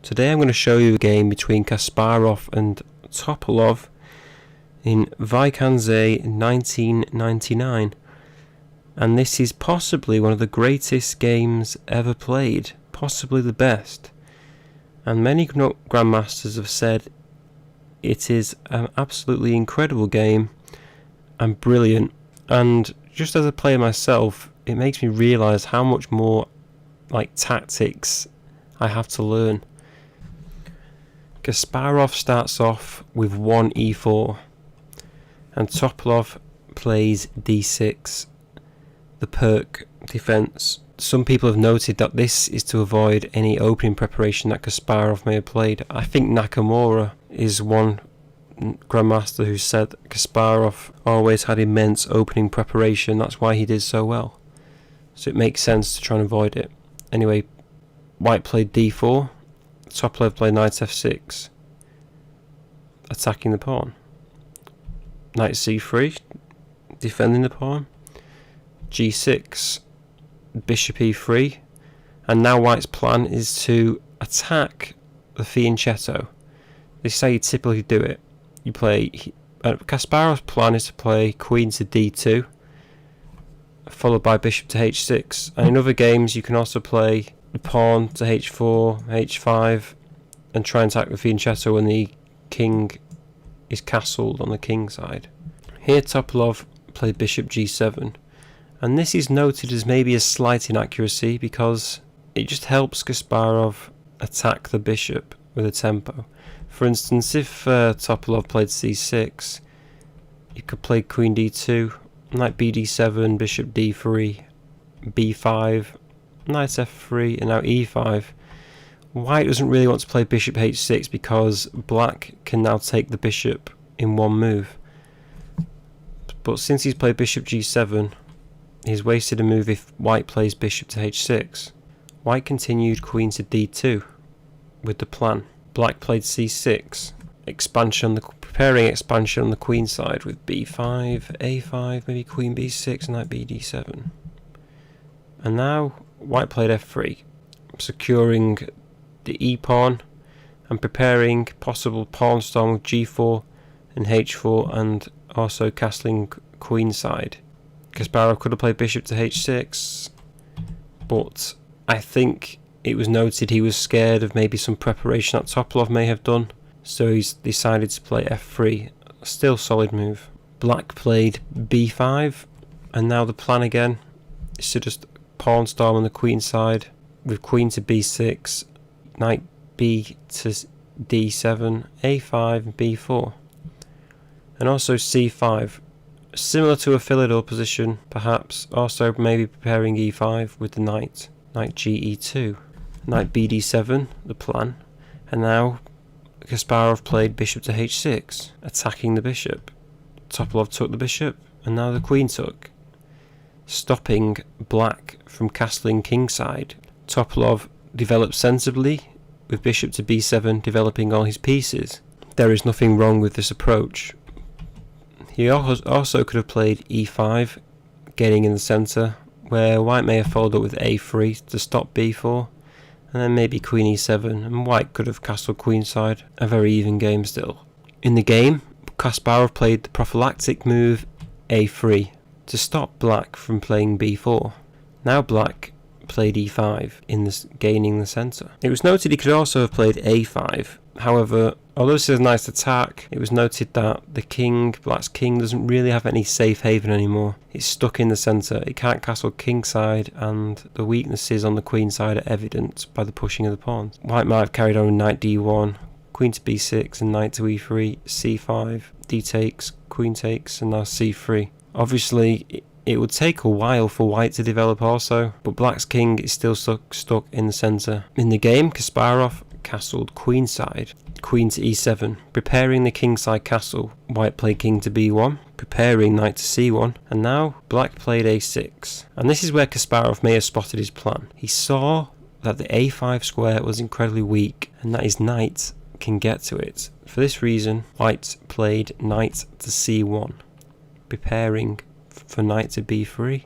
Today I'm going to show you a game between Kasparov and Topalov in Wijk 1999, and this is possibly one of the greatest games ever played, possibly the best, and many grandmasters have said it is an absolutely incredible game and brilliant. And just as a player myself, it makes me realise how much more tactics I have to learn. Kasparov starts off with 1 e4 and Topalov plays d6, the perk defence. Some people have noted that this is to avoid any opening preparation that Kasparov may have played. I think Nakamura is one grandmaster who said that Kasparov always had immense opening preparation, that's why he did so well. So it makes sense to try and avoid it. Anyway, White played d4, Topalov played knight f6, attacking the pawn. Knight c3, defending the pawn. g6, bishop e3, and now White's plan is to attack the fianchetto. This is how you typically do it. You play Kasparov's plan is to play queen to d2, followed by bishop to h6, and in other games you can also play the pawn to h4, h5, and try and attack the fianchetto when the king is castled on the king side. Here Topalov played bishop g7, and this is noted as maybe a slight inaccuracy because it just helps Kasparov attack the bishop with a tempo. For instance, if Topalov played c6, you could play queen d2, knight bd7, bishop d3, b5, knight f3, and now e5. White doesn't really want to play bishop h6 because black can now take the bishop in one move. But since he's played bishop g7, he's wasted a move if White plays bishop to h6. White continued queen to d2 with the plan. Black played c6, preparing expansion on the queen side with b5, a5, maybe queen b6, knight bd7. And now White played f3, securing the e-pawn and preparing possible pawn storm with g4 and h4, and also castling queen side. Kasparov could have played bishop to h6, but I think it was noted he was scared of maybe some preparation that Topalov may have done, so he's decided to play f3. Still solid move. Black played b5, and now the plan again is to just pawn storm on the queen side with queen to b6, knight b to d7, a5, and b4, and also c5. Similar to a Philidor position, perhaps, also maybe preparing e5 with the knight ge2, knight bd7, the plan, and now Kasparov played bishop to h6, attacking the bishop. Topalov took the bishop, and now the queen took, stopping black from castling kingside. Topalov developed sensibly, with bishop to b7 developing all his pieces. There is nothing wrong with this approach. He also could have played e5, gaining in the centre, where White may have followed up with a3 to stop b4, and then maybe queen e7, and White could have castled queenside. A very even game still. In the game, Kasparov played the prophylactic move a3 to stop black from playing b4. Now black played e5 in this gaining the centre. It was noted he could also have played a5. However, although this is a nice attack, it was noted that the king, black's king, doesn't really have any safe haven anymore. It's stuck in the centre, it can't castle kingside, and the weaknesses on the queen side are evident by the pushing of the pawns. White might have carried on knight d1, queen to b6, and knight to e3, c5, d takes, queen takes, and now c3. Obviously, it would take a while for White to develop also, but black's king is still stuck in the centre. In the game, Kasparov castled queenside, queen to e7, preparing the kingside castle. White played king to b1, preparing knight to c1, and now black played a6. And this is where Kasparov may have spotted his plan. He saw that the a5 square was incredibly weak, and that his knight can get to it. For this reason, White played knight to c1, preparing for knight to b3,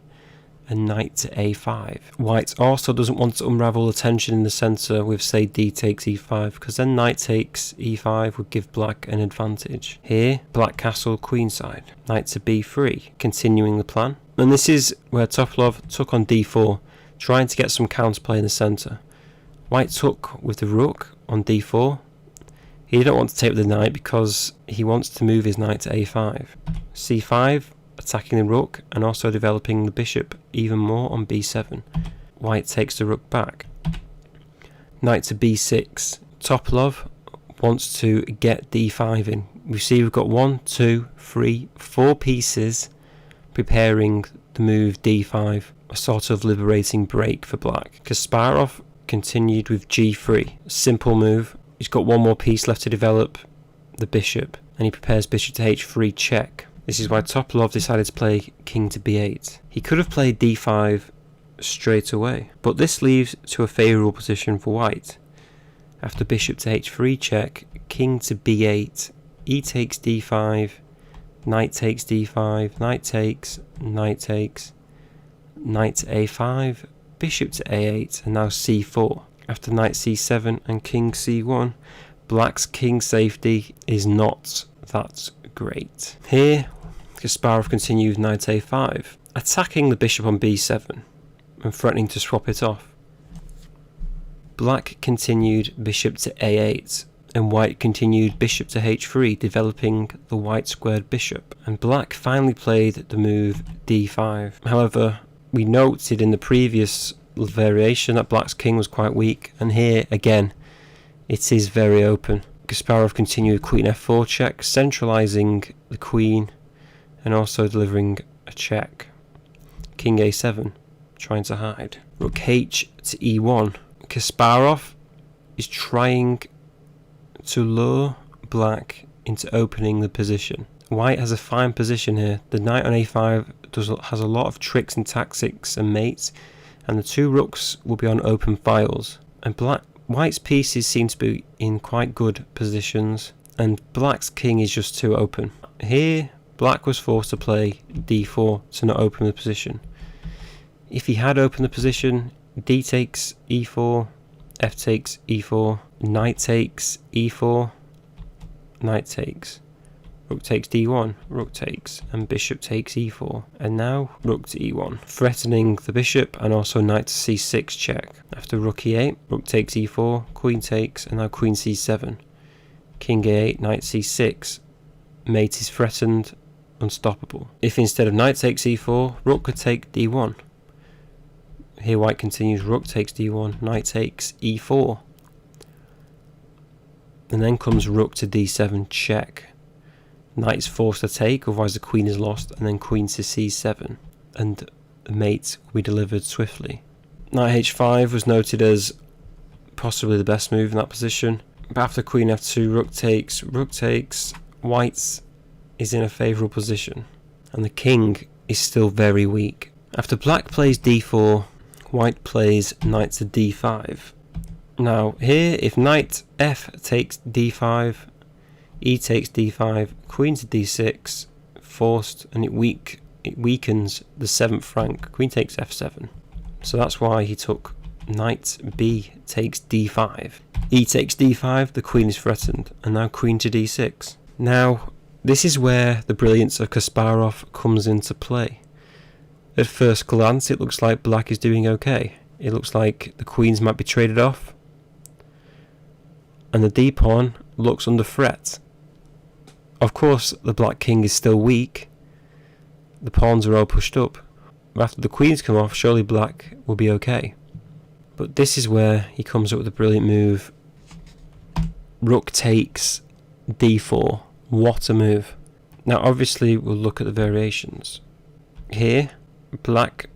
and knight to a5. White also doesn't want to unravel the tension in the centre with, say, d takes e5, because then knight takes e5 would give black an advantage. Here, black castle queenside, knight to b3, continuing the plan. And this is where Topalov took on d4, trying to get some counterplay in the centre. White took with the rook on d4. He didn't want to take with the knight because he wants to move his knight to a5. c5, attacking the rook and also developing the bishop even more on b7. White takes the rook back. Knight to b6. Topalov wants to get d5 in. We see we've got 1, 2, 3, 4 pieces preparing the move d5, a sort of liberating break for black. Kasparov continued with g3. Simple move. He's got one more piece left to develop, the bishop, and he prepares bishop to h3 check. This is why Topalov decided to play king to b8. He could have played d5 straight away, but this leaves to a favourable position for white. After bishop to h3 check, king to b8, e takes d5, knight takes d5, knight takes, knight takes, knight to a5, bishop to a8, and now c4. After knight c7 and king c1, black's king safety is not that great. Here, Kasparov continues knight a5, attacking the bishop on b7 and threatening to swap it off. Black continued bishop to a8 and white continued bishop to h3, developing the white squared bishop, and black finally played the move d5. However, we noted in the previous variation that black's king was quite weak, and here again it is very open. Kasparov continued queen f4 check, centralizing the queen and also delivering a check. King a7, trying to hide. Rook h to e1. Kasparov is trying to lure black into opening the position. White has a fine position here. The knight on a5 has a lot of tricks and tactics and mates, and the two rooks will be on open files. And white's pieces seem to be in quite good positions, and black's king is just too open. Here, black was forced to play d4 to not open the position. If he had opened the position, d takes e4, f takes e4, knight takes e4, knight takes, rook takes d1, rook takes, and bishop takes e4. And now rook to e1, threatening the bishop, and also knight to c6 check. After rook e8, rook takes e4, queen takes, and now queen c7. King a8, knight c6, mate is threatened, unstoppable. If instead of knight takes e4, rook could take d1. Here white continues, rook takes d1, knight takes e4. And then comes rook to d7 check. Knight is forced to take, otherwise the queen is lost, and then queen to c7, and the mate will be delivered swiftly. Knight h5 was noted as possibly the best move in that position, but after queen f2, rook takes, white is in a favourable position, and the king is still very weak. After black plays d4, white plays knight to d5. Now here, if knight f takes d5, e takes d5, queen to d6, forced, and it weakens the 7th rank. Queen takes f7. So that's why he took knight b takes d5. E takes d5, the queen is threatened, and now queen to d6. Now, this is where the brilliance of Kasparov comes into play. At first glance, it looks like black is doing okay. It looks like the queens might be traded off, and the d-pawn looks under threat. Of course, the black king is still weak. The pawns are all pushed up. But after the queens come off, surely black will be okay. But this is where he comes up with a brilliant move. Rook takes d4. What a move. Now obviously we'll look at the variations. Here, black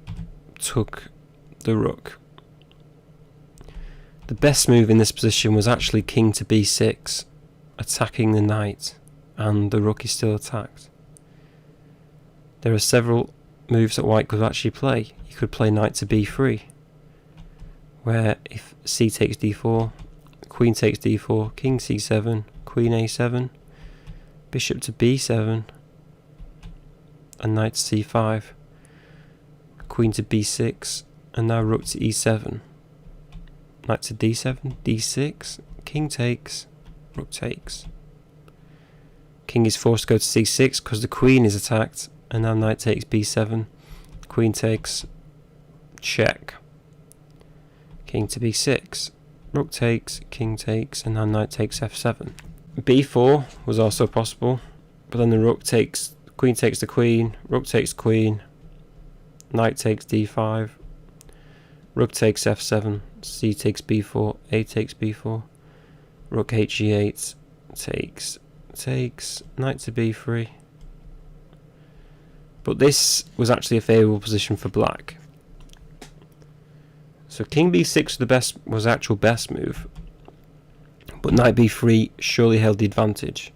took the rook. The best move in this position was actually king to b6, attacking the knight, and the rook is still attacked. There are several moves that white could actually play. He could play knight to b3, where if c takes d4, queen takes d4, king c7, queen a7, bishop to b7, and knight to c5. queen to b6, and now rook to e7. Knight to d7, d6, king takes, rook takes. King is forced to go to c6 because the queen is attacked, and now knight takes b7, queen takes, check. King to b6, rook takes, king takes, and now knight takes f7. b4 was also possible, but then the rook takes, queen takes the queen, rook takes queen, knight takes d5, rook takes f7, c takes b4, a takes b4, rook he8, takes, knight to b3. But this was actually a favourable position for black. So king b6 was the actual best move, but knight b3 surely held the advantage.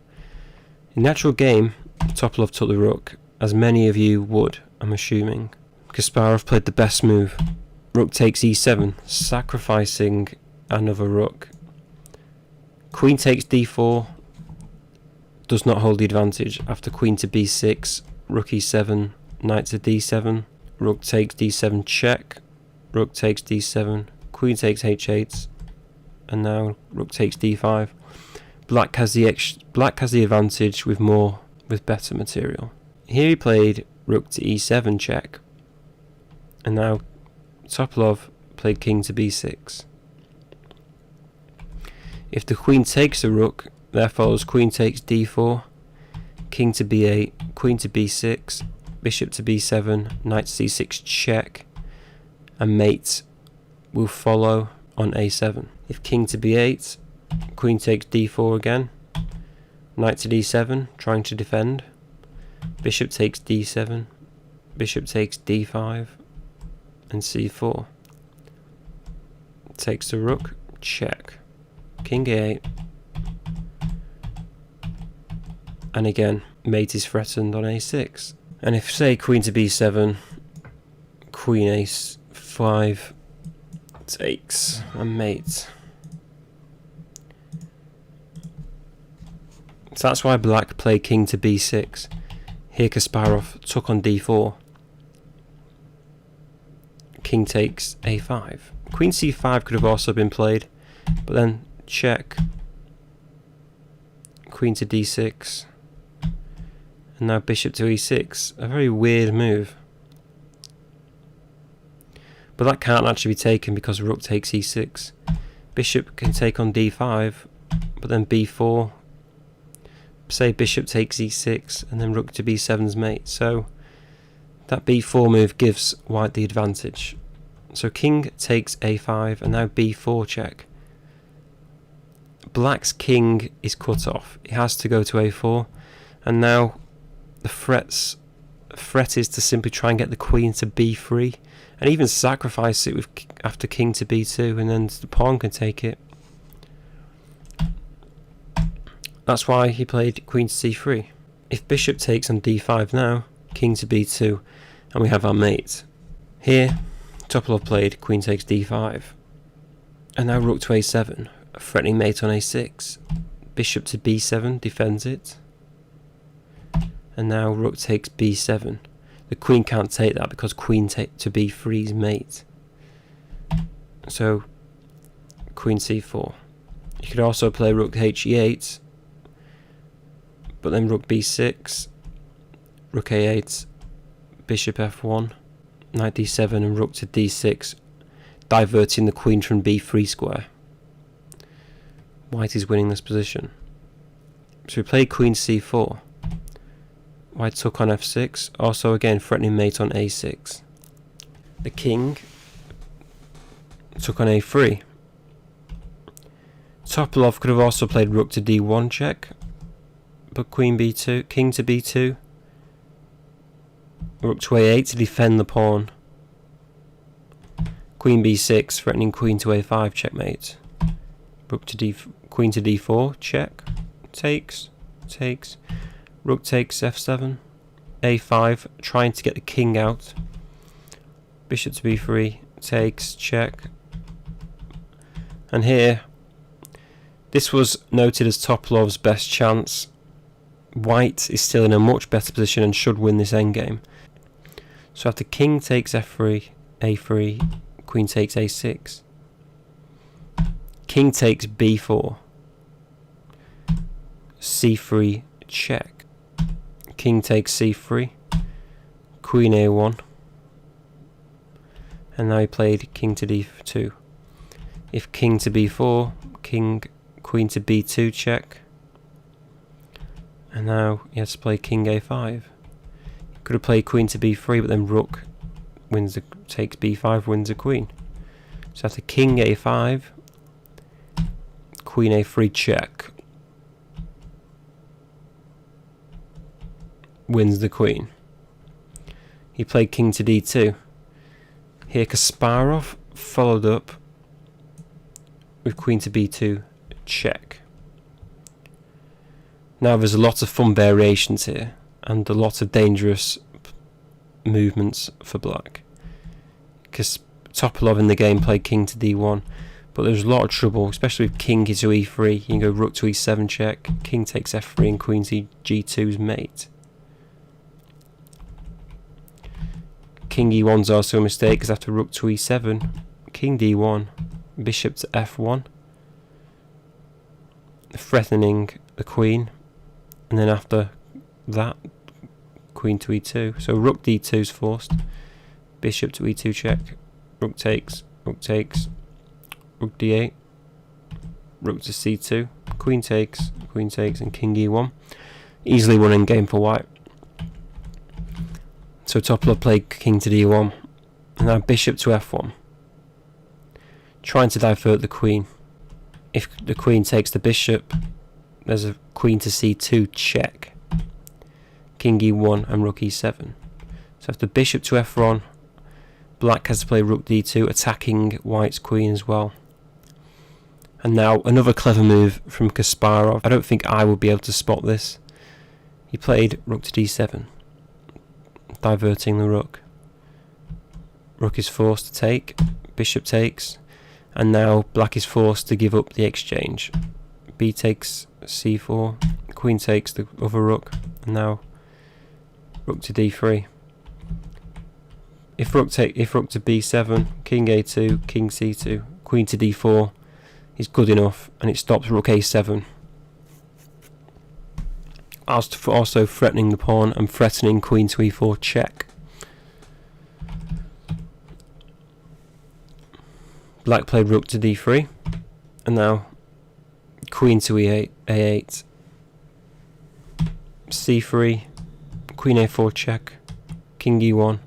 In the actual game, Topalov took the rook, as many of you would, I'm assuming. Kasparov played the best move. Rook takes e7, sacrificing another rook. Queen takes d4, does not hold the advantage. After queen to b6, rook e7, knight to d7, rook takes d7 check, rook takes d7, queen takes h8, and now rook takes d5. Black has the advantage with better material. Here he played rook to e7 check, and now Topalov played king to b6. If the queen takes the rook, there follows queen takes d4, king to b8, queen to b6, bishop to b7, knight to c6 check, and mate will follow on a7. If king to b8, queen takes d4 again, knight to d7, trying to defend, bishop takes d7, bishop takes d5, and c4. Takes the rook, check, king a8, and again, mate is threatened on a6. And if, say, queen to b7, queen a5 takes, and mate. So that's why black played king to b6. Here Kasparov took on d4. King takes a5. Queen c5 could have also been played, but then check. Queen to d6. And now bishop to e6. A very weird move. But that can't actually be taken because rook takes e6. Bishop can take on d5, but then b4. Say bishop takes e6, and then rook to b7's mate. So that b4 move gives white the advantage. So king takes a5, and now b4 check. Black's king is cut off. It has to go to a4, and now the threat is to simply try and get the queen to b3, and even sacrifice it with after king to b2, and then the pawn can take it. That's why he played queen to c3. If bishop takes on d5 now, king to b2, and we have our mate. Here, Topalov played queen takes d5, and now rook to a7, a threatening mate on a6. Bishop to b7 defends it, and now rook takes b7. The queen can't take that because queen to b3's mate. So queen c4. You could also play rook he8, but then rook b6, rook a8, bishop f1, knight d7, and rook to d6, diverting the queen from b3 square. White is winning this position. So we played queen c4. White took on f6, also again threatening mate on a6. The king took on a3. Topalov could have also played rook to d1 check, but queen b2, king to b2, rook to a8 to defend the pawn, queen b6 threatening queen to a5 checkmate, rook to queen to d4 check, takes, rook takes f7, a5 trying to get the king out, bishop to b3 takes, check, and here this was noted as Topalov's best chance. White is still in a much better position and should win this endgame. So after king takes f3, a3, queen takes a6, king takes b4, c3 check, king takes c3, queen a1, and now he played king to d2. If king to b4, queen to b2 check, and now he has to play king a5. He could have played queen to b3, but then rook takes b5, wins a queen. So after king a5, queen a3 check, wins the queen. He played king to d2. Here Kasparov followed up with queen to b2 check. Now there's a lot of fun variations here and a lot of dangerous movements for black, because Topalov in the game played king to d1, but there's a lot of trouble, especially with king to e3. You can go rook to e7 check, king takes f3 and queen to g2's mate. King e1's also a mistake, because after rook to e7, king d1, bishop to f1, threatening the queen, and then after that, queen to e2. So rook d2 is forced, bishop to e2 check, rook takes, rook d8, rook to c2, queen takes, and king e1. Easily won in game for white. So Topalov played king to d1, and now bishop to f1, trying to divert the queen. If the queen takes the bishop, there's a queen to c2 check, king e1 and rook e7. So after bishop to f1, black has to play rook d2, attacking white's queen as well. And now another clever move from Kasparov. I don't think I would be able to spot this. He played rook to d7, diverting the rook. Rook is forced to take, bishop takes, and now black is forced to give up the exchange. B takes c4, queen takes the other rook, and now rook to d3. If rook to b7, king a2, king c2, queen to d4 is good enough, and it stops rook a7. Also threatening the pawn and threatening queen to e4 check. Black played rook to d3, and now queen to e8, a8, c3, queen a4 check, king e1,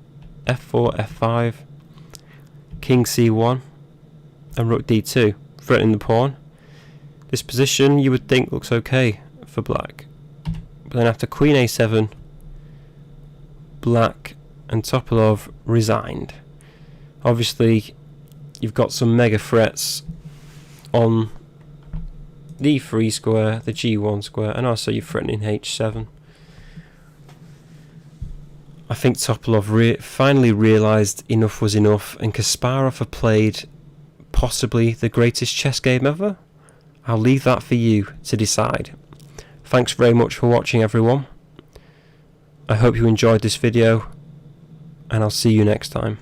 f4, f5, king c1, and rook d2, threatening the pawn. This position you would think looks okay for black, but then after queen a7, black and Topalov resigned. Obviously you've got some mega threats on the e3 square, the g1 square, and also you're threatening h7. I think Topalov finally realised enough was enough, and Kasparov have played possibly the greatest chess game ever. I'll leave that for you to decide. Thanks very much for watching, everyone. I hope you enjoyed this video, and I'll see you next time.